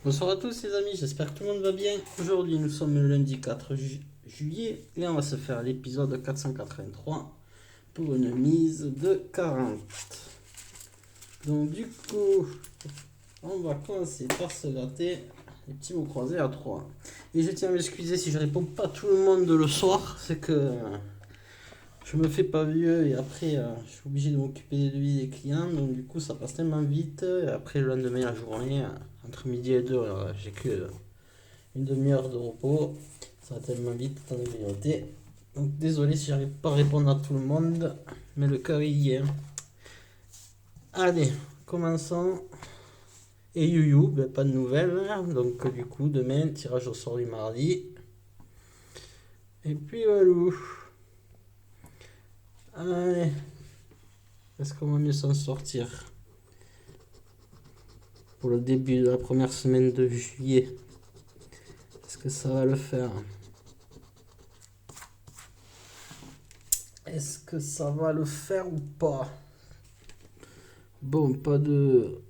Bonsoir à tous les amis, j'espère que tout le monde va bien. Aujourd'hui nous sommes le lundi 4 juillet et on va se faire l'épisode 483 pour une mise de 40. Donc du coup, on va commencer par se gratter les petits mots croisés à 3. Et je tiens à m'excuser si je réponds pas tout le monde le soir, c'est que je me fais pas vieux et après je suis obligé de m'occuper des devis des clients, donc du coup ça passe tellement vite. Et après le lendemain, la journée, entre midi et 2, j'ai que une demi-heure de repos. Ça va tellement vite, étant donné que noté. Donc désolé si j'arrive pas à répondre à tout le monde, mais le cas y est. Allez, commençons. Et Youyou, ben, pas de nouvelles. Donc du coup, demain, tirage au sort du mardi. Et puis Walou. Allez, est-ce qu'on va mieux s'en sortir pour le début de la première semaine de juillet? Est-ce que ça va le faire? Est-ce que ça va le faire ou pas? Bon, pas de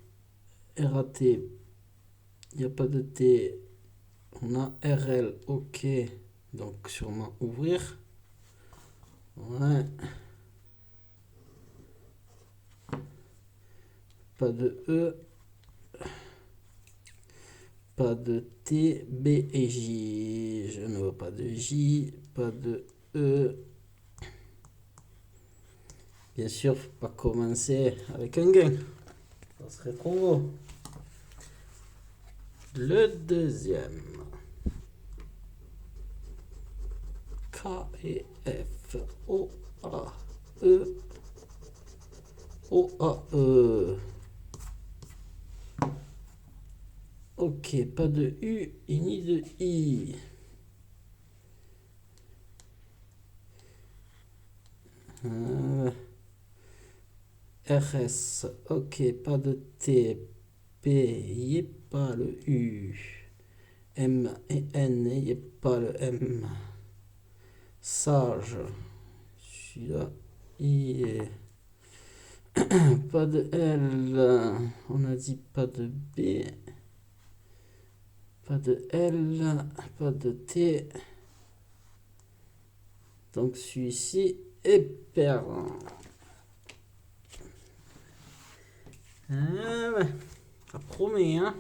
RAT. Il n'y a pas de T. On a RL. Ok. Donc sûrement ouvrir. Ouais. Pas de E. Pas de T. B et J. Je ne vois pas de J. Pas de E. Bien sûr, faut pas commencer avec un gain. Ça serait trop beau. Le deuxième. K et F. O A E. O A E. Ok, pas de U et ni de I. RS, ok, pas de T. P, y est pas le U. M et N, y est pas le M. Sage, celui-là, y est. Pas de L. On a dit pas de B. Pas de L. Pas de T. Donc celui-ci est perdant. Ah ouais, ça promet, hein.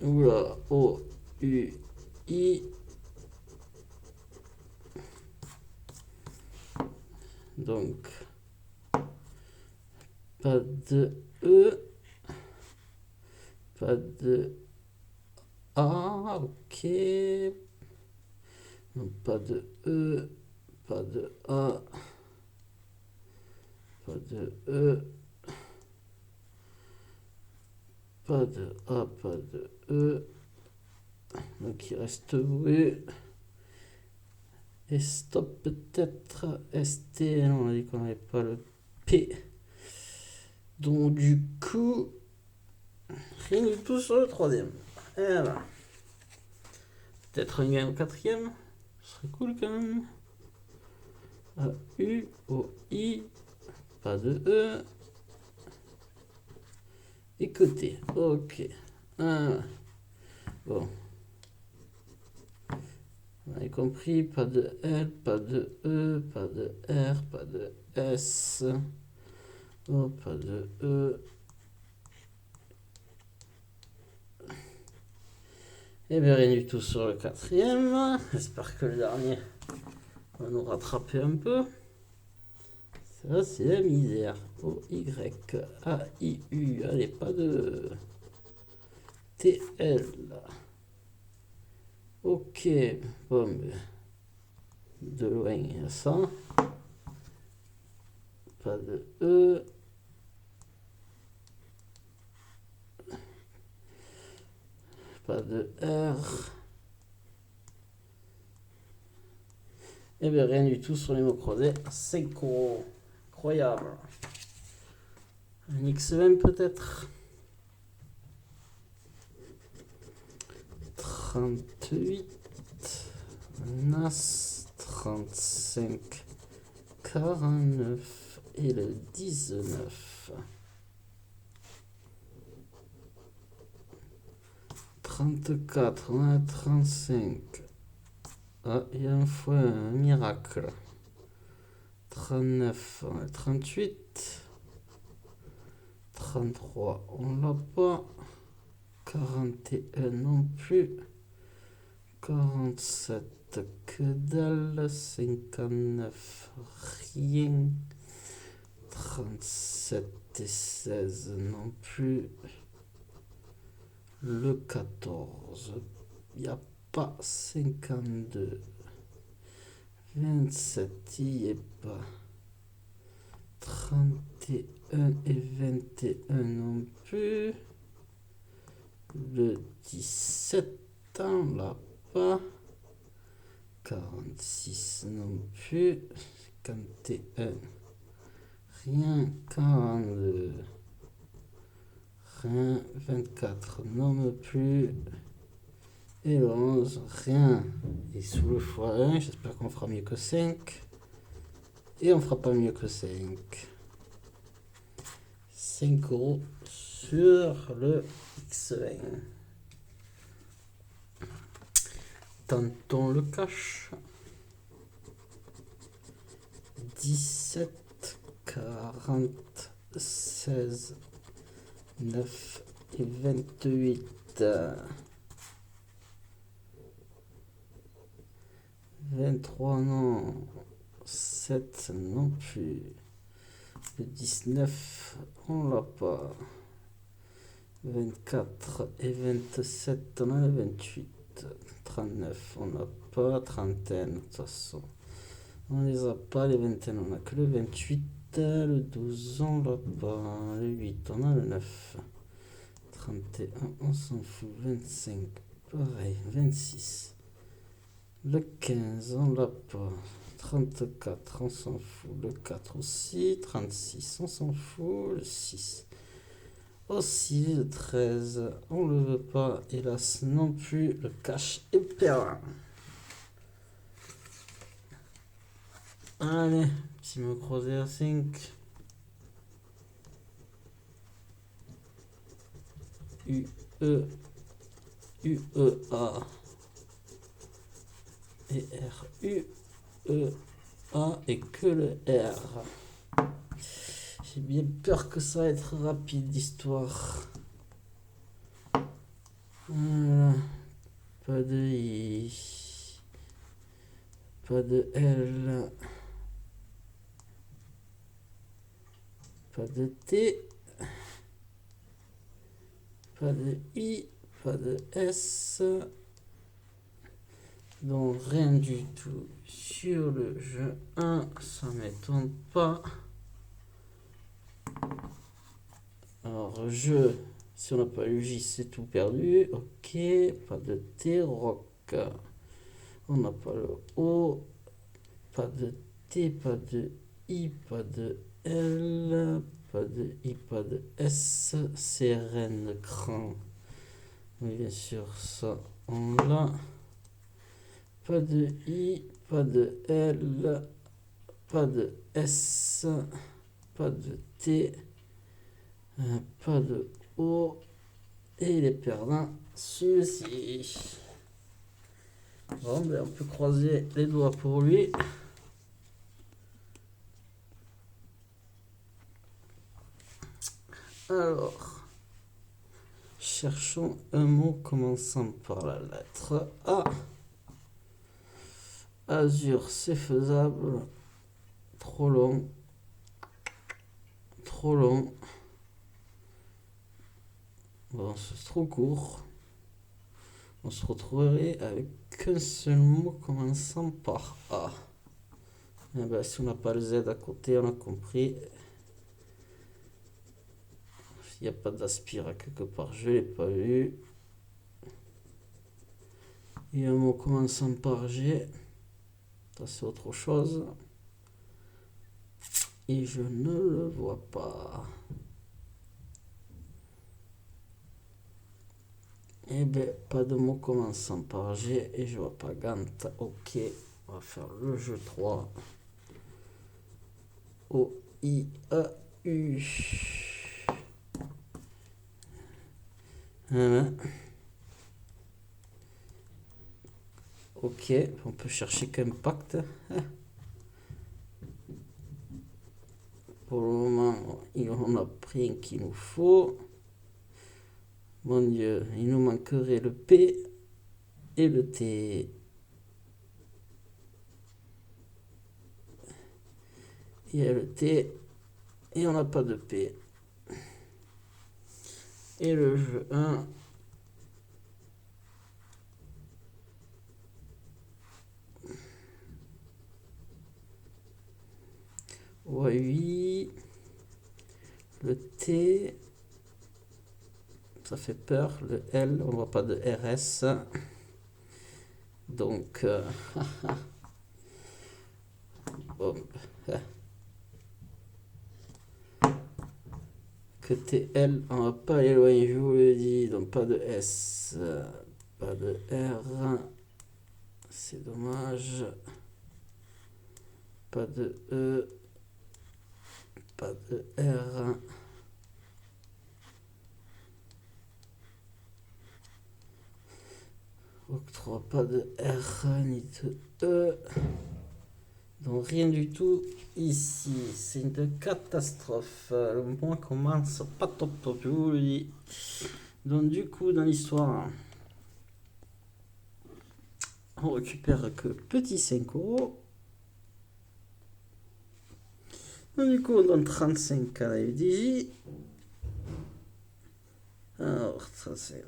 Oula, O, U, I. Donc, pas de E. Pas de A, ok. Donc, pas de E. Pas de A. Pas de E. Pas de A, pas de E. Donc il reste V. Et stop peut-être. ST. Non, on a dit qu'on n'avait pas le P. Donc du coup, rien du tout sur le troisième. Voilà. Peut-être un gain au quatrième. Ce serait cool quand même. A, U, O, I. Pas de E. Et côté. Ok. Ah, bon. On avait compris. Pas de L, pas de E, pas de R, pas de S. Oh, pas de E. Et bien rien du tout sur le quatrième. J'espère que le dernier va nous rattraper un peu. Ça, c'est la misère. O, Y, A, I, U. Allez, pas de T, L. Ok. Bon, de loin, il y a ça. Pas de E. Pas de R. Et bien rien du tout sur les mots croisés. 5 euros. Incroyable. Un X20 peut-être. 38. NAS. 35. 49. Et le 19. 34, on a 35. Ah, il y a une fois un miracle. 39, on a 38. 33, on l'a pas. 41 non plus. 47, que dalle. 59, rien. 37 et 16 non plus. Le 14, il n'y a pas. 52. 27, il n'y est pas. 31 et 21 non plus. Le 17, on l'a pas. 46 non plus. 51, rien. 42, rien. 24 non plus. Et le 11, rien. Et sous le x1, j'espère qu'on fera mieux que 5. Et on fera pas mieux que 5. 5 € sur le X20. Tentons le cash. 17, 40, 16, 9 et 28. 23 non. 7 non plus. Le 19, on l'a pas. 24 et 27, on a le 28. 39, on n'a pas. 31, de toute façon, on les a pas. Les 21, on a que le 28. Le 12, on l'a pas. Le 8, on a le 9. 31, on s'en fout. 25, pareil. 26. Le 15, on l'a pas. 34, on s'en fout. Le 4 aussi. 36, on s'en fout. Le 6 aussi. Le 13, on le veut pas. Hélas, non plus. Le cash est perdu. Allez, petit mot croisé à 5. U, E, U, E, A. Et R, U, E, A et que le R. J'ai bien peur que ça va être rapide l'histoire. Voilà. Pas de I. Pas de L. Pas de T. Pas de I. Pas de S. Donc rien du tout sur le jeu 1. Ça m'étonne pas. Alors jeu, si on n'a pas eu J, c'est tout perdu. Ok, pas de T, rock. On n'a pas le O. Pas de T, pas de I, pas de L. Pas de I, pas de S. CRN, cran. Oui, bien sûr, ça, on l'a. Pas de I, pas de L. Pas de S. Pas de T. Pas de O. Et il est perdant, celui-ci. Bon, ben on peut croiser les doigts pour lui. Alors, cherchons un mot commençant par la lettre A. Azur, c'est faisable. Trop long. Trop long. Bon, c'est trop court. On se retrouverait avec qu'un seul mot commençant par A. Et ben, si on n'a pas le Z à côté, on a compris. Il n'y a pas d'aspira quelque part, je ne l'ai pas vu. Il y a un mot commençant par G. Ça, c'est autre chose. Et je ne le vois pas. Eh bien, pas de mot commençant par G et je vois pas Gant. Ok, on va faire le jeu 3. O, I, A, U. Voilà. Ok, on peut chercher qu'impact. Pour le moment, on a pris un qu'il nous faut. Mon Dieu, il nous manquerait le P et le T. Il y a le T et on n'a pas de P. Et le jeu 1. Oui. Le T. Ça fait peur. Le L, on voit pas de RS. Donc, bon. Que TL, on va pas aller loin, je vous le dis. Donc, pas de S, pas de R. C'est dommage. Pas de E. Pas de R. Octroi, pas de R ni de E. Donc rien du tout ici. C'est une catastrophe. Le mois commence pas top top, je vous le dis. Donc du coup, dans l'histoire, on récupère que petit 5 €. Donc du coup, on donne 35 à la FDJ. Alors, 35,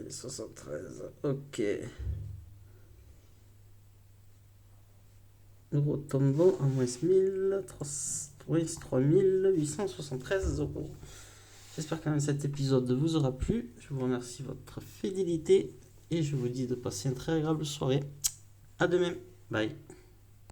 73, ok. Nous retombons à moins 3873 €. J'espère que cet épisode vous aura plu. Je vous remercie de votre fidélité et je vous dis de passer une très agréable soirée. À demain. Bye.